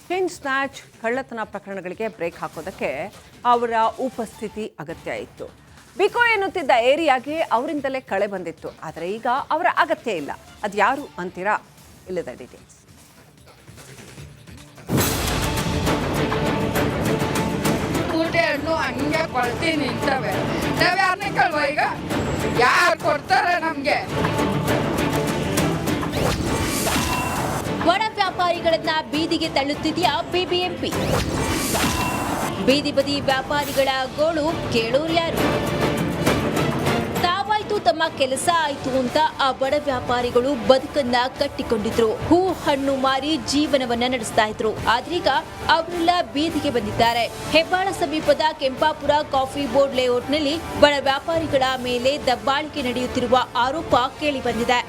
Chain snatch ಕಳ್ಳತನ ಪ್ರಕರಣಗಳಿಗೆ break ಹಾಕೋದಕ್ಕೆ ಅವರ ಉಪಸ್ಥಿತಿ ಅಗತ್ಯ ಇತ್ತು. ಬಿಕೋ ಎನ್ನುತ್ತಿದ್ದ ಏರಿಯಾಗೆ ಅವರಿಂದಲೇ ಕಳೆ ಬಂದಿತ್ತು. ಆದರೆ ಈಗ ಅವರ ಅಗತ್ಯ ಇಲ್ಲ. ಅದ್ಯಾರು ಅಂತೀರಾ? ಇಲ್ಲದ ಡೀಟೇಲ್ಸ್. ಹಣ್ಣು ಹಂಗೆ ಕೊಳ್ತಿ ನಿಂತವೆ. ನಾವ್ ಯಾರನ್ನ ಕೇಳುವ ಈಗ? ಯಾರು ಕೊಡ್ತಾರೆ ನಮ್ಗೆ? ಒಣ ವ್ಯಾಪಾರಿಗಳನ್ನ ಬೀದಿಗೆ ತಳ್ಳುತ್ತಿದೆಯಾ ಬಿಬಿಎಂಪಿ? ಬೀದಿ ಬದಿ ವ್ಯಾಪಾರಿಗಳ ಗೋಳು ಕೇಳೋರು ಯಾರು? ತಾವಾಯ್ತು ತಮ್ಮ ಕೆಲಸ ಆಯ್ತು ಅಂತ ಆ ಬಡ ವ್ಯಾಪಾರಿಗಳು ಬದುಕನ್ನ ಕಟ್ಟಿಕೊಂಡಿದ್ರು. ಹೂ ಹಣ್ಣು ಮಾರಿ ಜೀವನವನ್ನ ನಡೆಸ್ತಾ ಇದ್ರು. ಆದ್ರೀಗ ಅವರೆಲ್ಲ ಬೀದಿಗೆ ಬಂದಿದ್ದಾರೆ. ಹೆಬ್ಬಾಳ ಸಮೀಪದ ಕೆಂಪಾಪುರ ಕಾಫಿ ಬೋರ್ಡ್ ಲೇಔಟ್ನಲ್ಲಿ ಬಡ ವ್ಯಾಪಾರಿಗಳ ಮೇಲೆ ದಬ್ಬಾಳಿಕೆ ನಡೆಯುತ್ತಿರುವ ಆರೋಪ ಕೇಳಿ ಬಂದಿದೆ.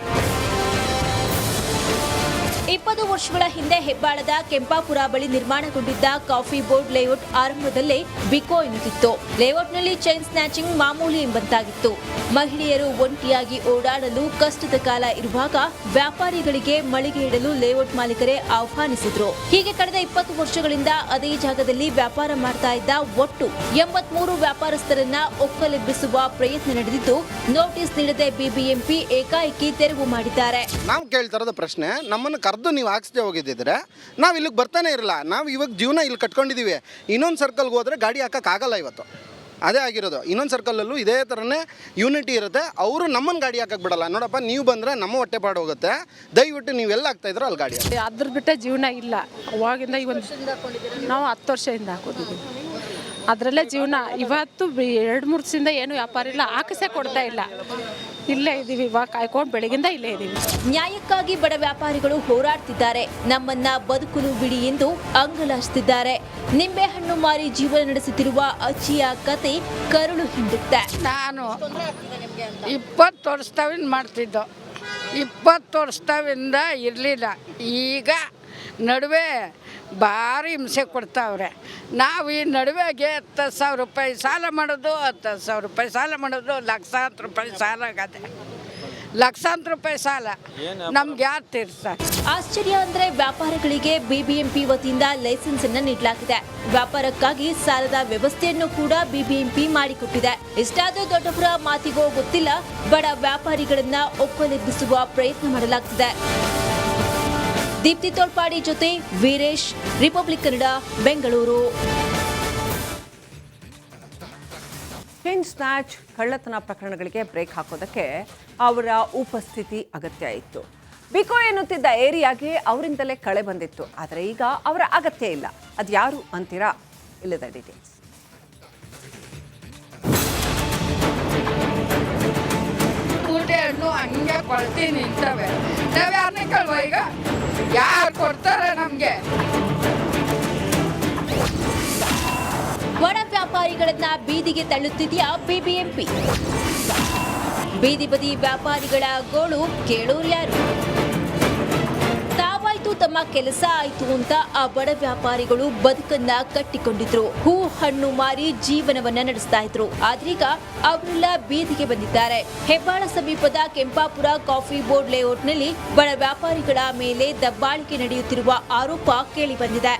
20 ವರ್ಷಗಳ ಹಿಂದೆ ಹೆಬ್ಬಾಳದ ಕೆಂಪಾಪುರ ಬಳಿ ನಿರ್ಮಾಣಗೊಂಡಿದ್ದ ಕಾಫಿ ಬೋರ್ಡ್ ಲೇಔಟ್ ಆರಂಭದಲ್ಲೇ ಬಿಕೋ ಎನ್ನುತ್ತಿತ್ತು. ಲೇಔಟ್ನಲ್ಲಿ ಚೈನ್ ಸ್ನ್ಯಾಚಿಂಗ್ ಮಾಮೂಲಿ ಎಂಬಂತಾಗಿತ್ತು. ಮಹಿಳೆಯರು ಒಂಟಿಯಾಗಿ ಓಡಾಡಲು ಕಷ್ಟದ ಕಾಲ ಇರುವಾಗ ವ್ಯಾಪಾರಿಗಳಿಗೆ ಮಳಿಗೆ ಇಡಲು ಲೇಔಟ್ ಮಾಲೀಕರೇ ಆಹ್ವಾನಿಸಿದ್ರು. ಹೀಗೆ ಕಳೆದ 20 ವರ್ಷಗಳಿಂದ ಅದೇ ಜಾಗದಲ್ಲಿ ವ್ಯಾಪಾರ ಮಾಡ್ತಾ ಇದ್ದ ಒಟ್ಟು 83 ವ್ಯಾಪಾರಸ್ಥರನ್ನ ಒಕ್ಕಲೆಬ್ಬಿಸುವ ಪ್ರಯತ್ನ ನಡೆದಿದ್ದು, ನೋಟಿಸ್ ನೀಡದೆ ಬಿಬಿಎಂಪಿ ಏಕಾಏಕಿ ತೆರವು ಮಾಡಿದ್ದಾರೆ. ನಾವು ಕೇಳ್ತಾರದ ಪ್ರಶ್ನೆ, ನಮ್ಮನ್ನು ಕರೆದು ನೀವು ಹಾಕ್ಸದೆ ಹೋಗಿದ್ದಿದ್ರೆ ನಾವು ಇಲ್ಲಿಗೆ ಬರ್ತಾನೆ ಇರಲ್ಲ. ನಾವು ಇವಾಗ ಜೀವನ ಇಲ್ಲಿ ಕಟ್ಕೊಂಡಿದ್ದೀವಿ. ಇನ್ನೊಂದು ಸರ್ಕಲ್ಗೆ ಹೋದರೆ ಗಾಡಿ ಹಾಕೋಕ್ಕಾಗಲ್ಲ. ಇವತ್ತು ಅದೇ ಆಗಿರೋದು. ಇನ್ನೊಂದು ಸರ್ಕಲಲ್ಲೂ ಇದೇ ಥರನೇ ಯೂನಿಟಿ ಇರುತ್ತೆ. ಅವರು ನಮ್ಮನ್ನು ಗಾಡಿ ಹಾಕಕ್ಕೆ ಬಿಡಲ್ಲ. ನೋಡಪ್ಪ, ನೀವು ಬಂದರೆ ನಮ್ಮ ಹೊಟ್ಟೆ ಪಾಡು ಹೋಗುತ್ತೆ, ದಯವಿಟ್ಟು ನೀವೆಲ್ಲ ಹಾಕ್ತಾಯಿದ್ರೆ ಅಲ್ಲಿ ಗಾಡಿ ಅದ್ರ ಬಿಟ್ಟೆ ಜೀವನ ಇಲ್ಲ. ಅವಾಗಿಂದ ಈ ನಾವು 10 ವರ್ಷದಿಂದ ಹಾಕೋದಿದ್ದೀವಿ. ಅದರಲ್ಲೇ ಜೀವನ. ಇವತ್ತು 2-3 ದಿವಸದಿಂದ ಏನು ವ್ಯಾಪಾರ ಇಲ್ಲ, ಹಾಕಿಸೇ ಕೊಡ್ತಾ ಇಲ್ಲ. ಇಲ್ಲೇ ಇದ್ದೀವಿ, ಇವಾಗ ಕಾಯ್ಕೊಂಡು ಬೆಳಗಿಂದ ಇಲ್ಲೇ ಇದ್ದೀವಿ. ನ್ಯಾಯಕ್ಕಾಗಿ ಬಡ ವ್ಯಾಪಾರಿಗಳು ಹೋರಾಡ್ತಿದ್ದಾರೆ. ನಮ್ಮನ್ನ ಬದುಕಲು ಬಿಡಿ ಎಂದು ಅಂಗಲಾಚ್ತಿದ್ದಾರೆ. ನಿಂಬೆಹಣ್ಣು ಮಾರಿ ಜೀವನ ನಡೆಸುತ್ತಿರುವ ಅಜ್ಜಿಯ ಕತೆ ಕರುಳು ಹಿಂಡುತ್ತೆ. ನಾನು 20 ವರ್ಷದಿಂದ ಮಾಡ್ತಿದ್ದೋ. 20 ವರ್ಷದಿಂದ ಇರಲಿಲ್ಲ. ಈಗ ನಡುವೆ ಭಾರಿ ಹಿಂಸೆ ಕೊಡ್ತಾವ್ರೆ. ನಾವು ಈ ನಡುವೆಗೆ 10,000 ರೂಪಾಯಿ ಸಾಲ ಮಾಡೋದು, 10,000 ರೂಪಾಯಿ ಸಾಲ ಮಾಡೋದು, ಲಕ್ಷಾಂತರ ರೂಪಾಯಿ ಸಾಲ ಆಗದೆ. ಲಕ್ಷಾಂತರ ರೂಪಾಯಿ ಸಾಲ ನಮ್ಗೆ ಯಾರು ತೀರ್ಸ್ತಾರೆ? ಆಶ್ಚರ್ಯ ಅಂದ್ರೆ ವ್ಯಾಪಾರಗಳಿಗೆ ಬಿಬಿಎಂಪಿ ವತಿಯಿಂದ ಲೈಸೆನ್ಸ್ ಅನ್ನು ನೀಡಲಾಗಿದೆ. ವ್ಯಾಪಾರಕ್ಕಾಗಿ ಸಾಲದ ವ್ಯವಸ್ಥೆಯನ್ನು ಕೂಡ ಬಿಬಿಎಂಪಿ ಮಾಡಿಕೊಟ್ಟಿದೆ. ಇಷ್ಟಾದರೂ ದೊಡ್ಡವರ ಮಾತಿಗೋ ಗೊತ್ತಿಲ್ಲ, ಬಡ ವ್ಯಾಪಾರಿಗಳನ್ನ ಒಕ್ಕಲೆಬ್ಬಿಸುವ ಪ್ರಯತ್ನ ಮಾಡಲಾಗ್ತಿದೆ. ದೀಪ್ತಿ ತೋಳ್ಪಾಡಿ ಜೊತೆ Veeresh, republic Kannada, Bengaluru. Chain snatch ಕಳ್ಳತನ ಪ್ರಕರಣಗಳಿಗೆ ಬ್ರೇಕ್ ಹಾಕೋದಕ್ಕೆ ಅವರ ಉಪಸ್ಥಿತಿ ಅಗತ್ಯ ಇತ್ತು. ಬಿಕೋ ಎನ್ನುತ್ತಿದ್ದ ಏರಿಯಾಗೆ ಅವರಿಂದಲೇ ಕಳೆ ಬಂದಿತ್ತು. ಆದರೆ ಈಗ ಅವರ ಅಗತ್ಯ ಇಲ್ಲ. ಅದ್ಯಾರು ಅಂತೀರಾ? ಇಲ್ಲದ ಡೀಟೇಲ್ಸ್. ಹಣ್ಣು ಹಂಗೆ ಕೊಳ್ತಿ ನಿಂತವೆ. ನಾವ್ ಯಾರನ್ನ ಕೇಳುವ ಈಗ? ಯಾರು ಕೊಡ್ತಾರೆ ನಮ್ಗೆ? ಒಣ ವ್ಯಾಪಾರಿಗಳನ್ನ ಬೀದಿಗೆ ತಳ್ಳುತ್ತಿದೆಯಾ ಬಿಬಿಎಂಪಿ? ಬೀದಿ ಬದಿ ವ್ಯಾಪಾರಿಗಳ ಗೋಳು ಕೇಳೋರು ಯಾರು? ತಾವಾಯ್ತು ತಮ್ಮ ಕೆಲಸ ಆಯ್ತು ಅಂತ ಆ ಬಡ ವ್ಯಾಪಾರಿಗಳು ಬದುಕನ್ನ ಕಟ್ಟಿಕೊಂಡಿದ್ರು. ಹೂ ಹಣ್ಣು ಮಾರಿ ಜೀವನವನ್ನ ನಡೆಸ್ತಾ ಇದ್ರು. ಆದ್ರೀಗ ಅವರೆಲ್ಲ ಬೀದಿಗೆ ಬಂದಿದ್ದಾರೆ. ಹೆಬ್ಬಾಳ ಸಮೀಪದ ಕೆಂಪಾಪುರ ಕಾಫಿ ಬೋರ್ಡ್ ಲೇಔಟ್ನಲ್ಲಿ ಬಡ ವ್ಯಾಪಾರಿಗಳ ಮೇಲೆ ದಬ್ಬಾಳಿಕೆ ನಡೆಯುತ್ತಿರುವ ಆರೋಪ ಕೇಳಿ ಬಂದಿದೆ.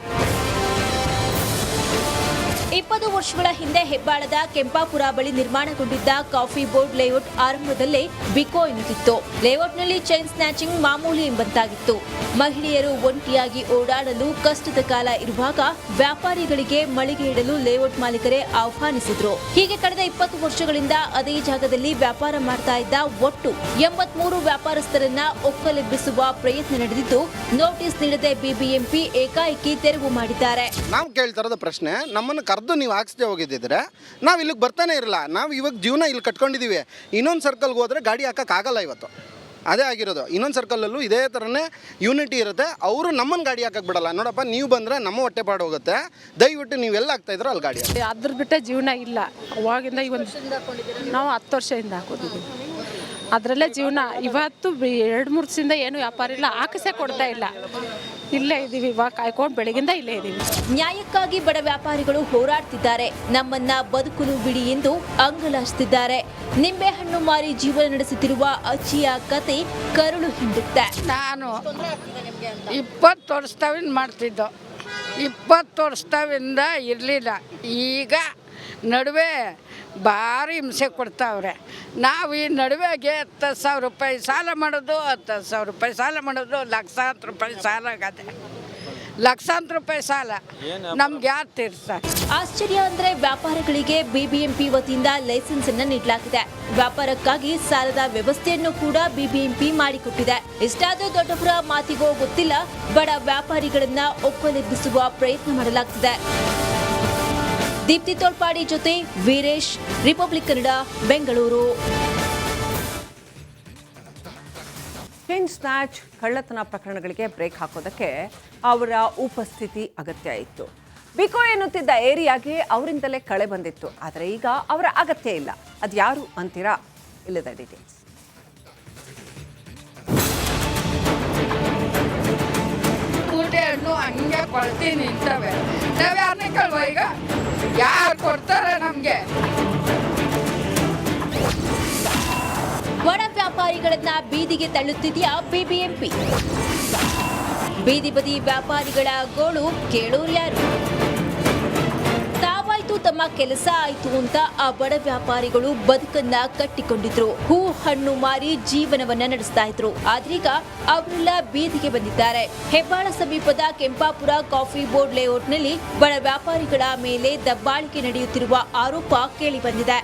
20 ವರ್ಷಗಳ ಹಿಂದೆ ಹೆಬ್ಬಾಳದ ಕೆಂಪಾಪುರ ಬಳಿ ನಿರ್ಮಾಣಗೊಂಡಿದ್ದ ಕಾಫಿ ಬೋರ್ಡ್ ಲೇಔಟ್ ಆರಂಭದಲ್ಲೇ ಬಿಕೋ ಎನ್ನುತ್ತಿತ್ತು. ಲೇಔಟ್ನಲ್ಲಿ ಚೈನ್ ಸ್ನ್ಯಾಚಿಂಗ್ ಮಾಮೂಲಿ ಎಂಬಂತಾಗಿತ್ತು. ಮಹಿಳೆಯರು ಒಂಟಿಯಾಗಿ ಓಡಾಡಲು ಕಷ್ಟದ ಕಾಲ ಇರುವಾಗ ವ್ಯಾಪಾರಿಗಳಿಗೆ ಮಳಿಗೆ ಇಡಲು ಲೇಔಟ್ ಮಾಲೀಕರೇ ಆಹ್ವಾನಿಸಿದ್ರು. ಹೀಗೆ ಕಳೆದ 20 ವರ್ಷಗಳಿಂದ ಅದೇ ಜಾಗದಲ್ಲಿ ವ್ಯಾಪಾರ ಮಾಡ್ತಾ ಇದ್ದ ಒಟ್ಟು 83 ವ್ಯಾಪಾರಸ್ಥರನ್ನ ಒಕ್ಕಲೆಬ್ಬಿಸುವ ಪ್ರಯತ್ನ ನಡೆದಿದ್ದು, ನೋಟಿಸ್ ನೀಡದೆ ಬಿಬಿಎಂಪಿ ಏಕಾಏಕಿ ತೆರವು ಮಾಡಿದ್ದಾರೆ. ನಾವು ಕೇಳ್ತಾರದ ಪ್ರಶ್ನೆ, ನಮ್ಮನ್ನು ಕರೆದು ನೀವು ಹಾಕ್ಸದೆ ಹೋಗಿದ್ದಿದ್ರೆ ನಾವು ಇಲ್ಲಿಗೆ ಬರ್ತಾನೆ ಇರಲ್ಲ. ನಾವು ಇವಾಗ ಜೀವನ ಇಲ್ಲಿ ಕಟ್ಕೊಂಡಿದ್ದೀವಿ. ಇನ್ನೊಂದು ಸರ್ಕಲ್ಗೆ ಹೋದರೆ ಗಾಡಿ ಹಾಕೋಕ್ಕಾಗಲ್ಲ. ಇವತ್ತು ಅದೇ ಆಗಿರೋದು. ಇನ್ನೊಂದು ಸರ್ಕಲಲ್ಲೂ ಇದೇ ಥರನೇ ಯೂನಿಟಿ ಇರುತ್ತೆ. ಅವರು ನಮ್ಮನ್ನು ಗಾಡಿ ಹಾಕಕ್ಕೆ ಬಿಡಲ್ಲ. ನೋಡಪ್ಪ, ನೀವು ಬಂದರೆ ನಮ್ಮ ಹೊಟ್ಟೆ ಪಾಡು ಹೋಗುತ್ತೆ, ದಯವಿಟ್ಟು ನೀವೆಲ್ಲ ಹಾಕ್ತಾಯಿದ್ರೆ ಅಲ್ಲಿ ಗಾಡಿ ಅದ್ರ ಬಿಟ್ಟೆ ಜೀವನ ಇಲ್ಲ. ಅವಾಗಿಂದ ನಾವು 10 ವರ್ಷದಿಂದ ಹಾಕೋದಿದ್ದೀವಿ. ಅದರಲ್ಲೇ ಜೀವನ. ಇವತ್ತು 2-3 ದಿವಸದಿಂದ ಏನು ವ್ಯಾಪಾರ ಇಲ್ಲ, ಹಾಕಿಸೇ ಕೊಡ್ತಾ ಇಲ್ಲ. ಇಲ್ಲೇ ಇದ್ದೀವಿ, ಇವಾಗ ಕಾಯ್ಕೊಂಡು ಬೆಳಗಿಂದ ಇಲ್ಲೇ ಇದ್ದೀವಿ. ನ್ಯಾಯಕ್ಕಾಗಿ ಬಡ ವ್ಯಾಪಾರಿಗಳು ಹೋರಾಡ್ತಿದ್ದಾರೆ. ನಮ್ಮನ್ನ ಬದುಕಲು ಬಿಡಿ ಎಂದು ಅಂಗಲಾಚ್ತಿದ್ದಾರೆ. ನಿಂಬೆಹಣ್ಣು ಮಾರಿ ಜೀವನ ನಡೆಸುತ್ತಿರುವ ಅಜ್ಜಿಯ ಕತೆ ಕರುಳು ಹಿಂಡುತ್ತೆ. ನಾನು 20 ವರ್ಷದಿಂದ ಮಾಡ್ತಿದ್ದೋ. 20 ವರ್ಷದಿಂದ ಇರಲಿಲ್ಲ. ಈಗ ನಡುವೆ ಭಾರಿ ಹಿಂಸೆ ಕೊಡ್ತಾವ್ರೆ. ನಾವು ಈ ನಡುವೆಗೆ 10,000 ರೂಪಾಯಿ ಸಾಲ ಮಾಡೋದು, 10,000 ರೂಪಾಯಿ ಸಾಲ ಮಾಡೋದು, ಲಕ್ಷಾಂತರ ರೂಪಾಯಿ ಸಾಲ ಆಗದೆ. ಲಕ್ಷಾಂತರ ರೂಪಾಯಿ ಸಾಲ ನಮ್ಗೆ ಯಾರು ತೀರ್ಸ್ತಾರೆ? ಆಶ್ಚರ್ಯ ಅಂದ್ರೆ ವ್ಯಾಪಾರಿಗಳಿಗೆ ಬಿಬಿಎಂಪಿ ವತಿಯಿಂದ ಲೈಸೆನ್ಸ್ ಅನ್ನು ನೀಡಲಾಗಿದೆ. ವ್ಯಾಪಾರಕ್ಕಾಗಿ ಸಾಲದ ವ್ಯವಸ್ಥೆಯನ್ನು ಕೂಡ ಬಿಬಿಎಂಪಿ ಮಾಡಿಕೊಟ್ಟಿದೆ. ಇಷ್ಟಾದರೂ ದೊಡ್ಡವರ ಮಾತಿಗೋ ಗೊತ್ತಿಲ್ಲ, ಬಡ ವ್ಯಾಪಾರಿಗಳನ್ನ ಒಪ್ಪಲೆಬ್ಬಿಸುವ ಪ್ರಯತ್ನ ಮಾಡಲಾಗ್ತಿದೆ. ದೀಪ್ತಿ ತೋಳ್ಪಾಡಿ ಜೊತೆ Veeresh, republic Kannada, Bengaluru. Chain snatch ಕಳ್ಳತನ ಪ್ರಕರಣಗಳಿಗೆ ಬ್ರೇಕ್ ಹಾಕೋದಕ್ಕೆ ಅವರ ಉಪಸ್ಥಿತಿ ಅಗತ್ಯ ಇತ್ತು. ಬಿಕೋ ಎನ್ನುತ್ತಿದ್ದ ಏರಿಯಾಗೆ ಅವರಿಂದಲೇ ಕಳೆ ಬಂದಿತ್ತು. ಆದರೆ ಈಗ ಅವರ ಅಗತ್ಯ ಇಲ್ಲ. ಅದ್ಯಾರು ಅಂತೀರಾ? ಇಲ್ಲದ ಡೀಟೇಲ್ಸ್. ಕೂಟೆ ಹಣ್ಣು ಹಂಗೆ ಕೊಳ್ತಿ ನಿಂತವೆ. ನಾವು ಯಾರನ್ನೇ ಕಳ್ವ ಈಗ? ಯಾರು ಕೊಡ್ತಾರೆ ನಮಗೆ? ಬಡ ವ್ಯಾಪಾರಿಗಳನ್ನ ಬೀದಿಗೆ ತಳ್ಳುತ್ತಿದೆಯಾ ಬಿಬಿಎಂಪಿ? ಬೀದಿ ಬದಿ ವ್ಯಾಪಾರಿಗಳ ಗೋಳು ಕೇಳೋರು ಯಾರು? ತಾವಾಯ್ತು ತಮ್ಮ ಕೆಲಸ ಆಯ್ತು ಅಂತ ಆ ಬಡ ವ್ಯಾಪಾರಿಗಳು ಬದುಕನ್ನ ಕಟ್ಟಿಕೊಂಡಿದ್ರು. ಹೂ ಹಣ್ಣು ಮಾರಿ ಜೀವನವನ್ನ ನಡೆಸ್ತಾ ಇದ್ರು. ಆದ್ರೀಗ ಅವರೆಲ್ಲ ಬೀದಿಗೆ ಬಂದಿದ್ದಾರೆ. ಹೆಬ್ಬಾಳ ಸಮೀಪದ ಕೆಂಪಾಪುರ ಕಾಫಿ ಬೋರ್ಡ್ ಲೇಔಟ್ನಲ್ಲಿ ಬಡ ವ್ಯಾಪಾರಿಗಳ ಮೇಲೆ ದಬ್ಬಾಳಿಕೆ ನಡೆಯುತ್ತಿರುವ ಆರೋಪ ಕೇಳಿ ಬಂದಿದೆ.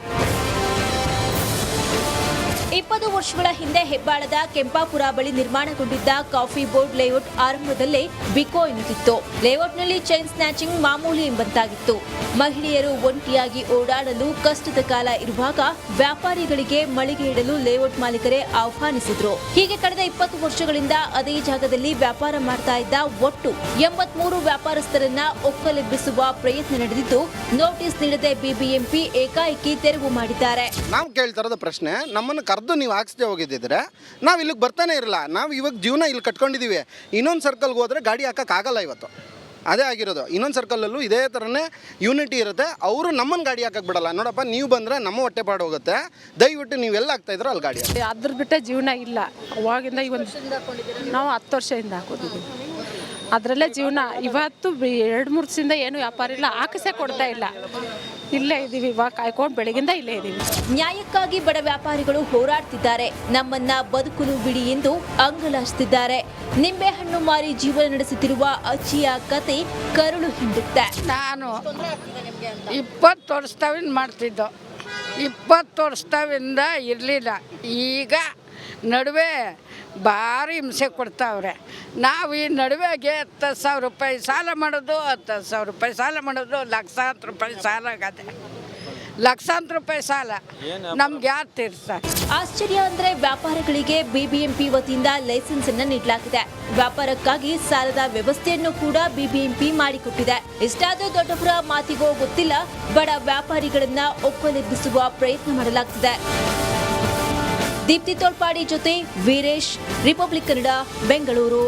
20 ವರ್ಷಗಳ ಹಿಂದೆ ಹೆಬ್ಬಾಳದ ಕೆಂಪಾಪುರ ಬಳಿ ನಿರ್ಮಾಣಗೊಂಡಿದ್ದ ಕಾಫಿ ಬೋರ್ಡ್ ಲೇಔಟ್ ಆರಂಭದಲ್ಲೇ ಬಿಕೋ ಎನ್ನುತ್ತಿತ್ತು. ಲೇಔಟ್ನಲ್ಲಿ ಚೈನ್ ಸ್ನ್ಯಾಚಿಂಗ್ ಮಾಮೂಲಿ ಎಂಬಂತಾಗಿತ್ತು. ಮಹಿಳೆಯರು ಒಂಟಿಯಾಗಿ ಓಡಾಡಲು ಕಷ್ಟದ ಕಾಲ ಇರುವಾಗ ವ್ಯಾಪಾರಿಗಳಿಗೆ ಮಳಿಗೆ ಇಡಲು ಲೇಔಟ್ ಮಾಲೀಕರೇ ಆಹ್ವಾನಿಸಿದ್ರು. ಹೀಗೆ ಕಳೆದ 20 ವರ್ಷಗಳಿಂದ ಅದೇ ಜಾಗದಲ್ಲಿ ವ್ಯಾಪಾರ ಮಾಡ್ತಾ ಇದ್ದ ಒಟ್ಟು 83 ವ್ಯಾಪಾರಸ್ಥರನ್ನ ಒಕ್ಕಲೆಬ್ಬಿಸುವ ಪ್ರಯತ್ನ ನಡೆದಿದ್ದು, ನೋಟಿಸ್ ನೀಡದೆ ಬಿಬಿಎಂಪಿ ಏಕಾಏಕಿ ತೆರವು ಮಾಡಿದ್ದಾರೆ. ನಾವು ಕೇಳ್ತಾರದ ಪ್ರಶ್ನೆ, ನಮ್ಮನ್ನು ಕರೆದು ನೀವು ಹಾಕ್ಸದೆ ಹೋಗಿದ್ದಿದ್ರೆ ನಾವು ಇಲ್ಲಿಗೆ ಬರ್ತಾನೆ ಇರಲ್ಲ. ನಾವು ಇವಾಗ ಜೀವನ ಇಲ್ಲಿ ಕಟ್ಕೊಂಡಿದ್ದೀವಿ. ಇನ್ನೊಂದು ಸರ್ಕಲ್ಗೆ ಹೋದರೆ ಗಾಡಿ ಹಾಕೋಕ್ಕಾಗಲ್ಲ. ಇವತ್ತು ಅದೇ ಆಗಿರೋದು. ಇನ್ನೊಂದು ಸರ್ಕಲಲ್ಲೂ ಇದೇ ಥರನೇ ಯೂನಿಟಿ ಇರುತ್ತೆ. ಅವರು ನಮ್ಮನ್ನು ಗಾಡಿ ಹಾಕಕ್ಕೆ ಬಿಡಲ್ಲ. ನೋಡಪ್ಪ, ನೀವು ಬಂದರೆ ನಮ್ಮ ಹೊಟ್ಟೆ ಪಾಡು ಹೋಗುತ್ತೆ, ದಯವಿಟ್ಟು ನೀವೆಲ್ಲ ಹಾಕ್ತಾಯಿದ್ರೆ ಅಲ್ಲಿ ಗಾಡಿ. ಅದ್ರ ಬಿಟ್ಟೆ ಜೀವನ ಇಲ್ಲ. ಅವಾಗಿಂದ ನಾವು 10 ವರ್ಷದಿಂದ ಹಾಕೋದಿದ್ದೀವಿ. ಅದರಲ್ಲೇ ಜೀವನ. ಇವತ್ತು 2-3 ವರ್ಷದಿಂದ ಏನು ವ್ಯಾಪಾರ ಇಲ್ಲ, ಹಾಕಿಸೇ ಕೊಡ್ತಾ ಇಲ್ಲ. ಇಲ್ಲೇ ಇದ್ದೀವಿ, ಇವಾಗ ಕಾಯ್ಕೊಂಡು ಬೆಳಗಿಂದ ಇಲ್ಲೇ ಇದ್ದೀವಿ. ನ್ಯಾಯಕ್ಕಾಗಿ ಬಡ ವ್ಯಾಪಾರಿಗಳು ಹೋರಾಡ್ತಿದ್ದಾರೆ. ನಮ್ಮನ್ನ ಬದುಕಲು ಬಿಡಿ ಎಂದು ಅಂಗಲಾಚ್ತಿದ್ದಾರೆ. ನಿಂಬೆಹಣ್ಣು ಮಾರಿ ಜೀವನ ನಡೆಸುತ್ತಿರುವ ಅಜ್ಜಿಯ ಕತೆ ಕರುಳು ಹಿಂಡುತ್ತೆ. ನಾನು 20 ವರ್ಷದಿಂದ ಮಾಡ್ತಿದ್ದೋ. 20 ವರ್ಷದಿಂದ ಇರಲಿಲ್ಲ. ಈಗ ನಡುವೆ ಭಾರಿ ಹಿಂಸೆ ಕೊಡ್ತಾವ್ರೆ. ನಾವು ಈ ನಡುವೆಗೆ 10,000 ರೂಪಾಯಿ ಸಾಲ ಮಾಡೋದು, 10,000 ರೂಪಾಯಿ ಸಾಲ ಮಾಡೋದು, ಲಕ್ಷಾಂತರ ರೂಪಾಯಿ ಸಾಲ ಆಗದೆ. ಲಕ್ಷಾಂತರ ರೂಪಾಯಿ ಸಾಲ ನಮ್ಗೆ ಯಾರು ತೀರ್ಸ್ತಾರೆ? ಆಶ್ಚರ್ಯ ಅಂದ್ರೆ ವ್ಯಾಪಾರಿಗಳಿಗೆ ಬಿಬಿಎಂಪಿ ವತಿಯಿಂದ ಲೈಸೆನ್ಸ್ ಅನ್ನು ನೀಡಲಾಗಿದೆ. ವ್ಯಾಪಾರಕ್ಕಾಗಿ ಸಾಲದ ವ್ಯವಸ್ಥೆಯನ್ನು ಕೂಡ ಬಿಬಿಎಂಪಿ ಮಾಡಿಕೊಟ್ಟಿದೆ. ಇಷ್ಟಾದರೂ ದೊಡ್ಡವರ ಮಾತಿಗೋ ಗೊತ್ತಿಲ್ಲ, ಬಡ ವ್ಯಾಪಾರಿಗಳನ್ನ ಒಪ್ಪಲೆಬ್ಬಿಸುವ ಪ್ರಯತ್ನ ಮಾಡಲಾಗ್ತಿದೆ. ದೀಪ್ತಿ ತೋಳ್ಪಾಡಿ ಜೊತೆ ವೀರೇಶ್, ರಿಪಬ್ಲಿಕ್ ಕನ್ನಡ, ಬೆಂಗಳೂರು.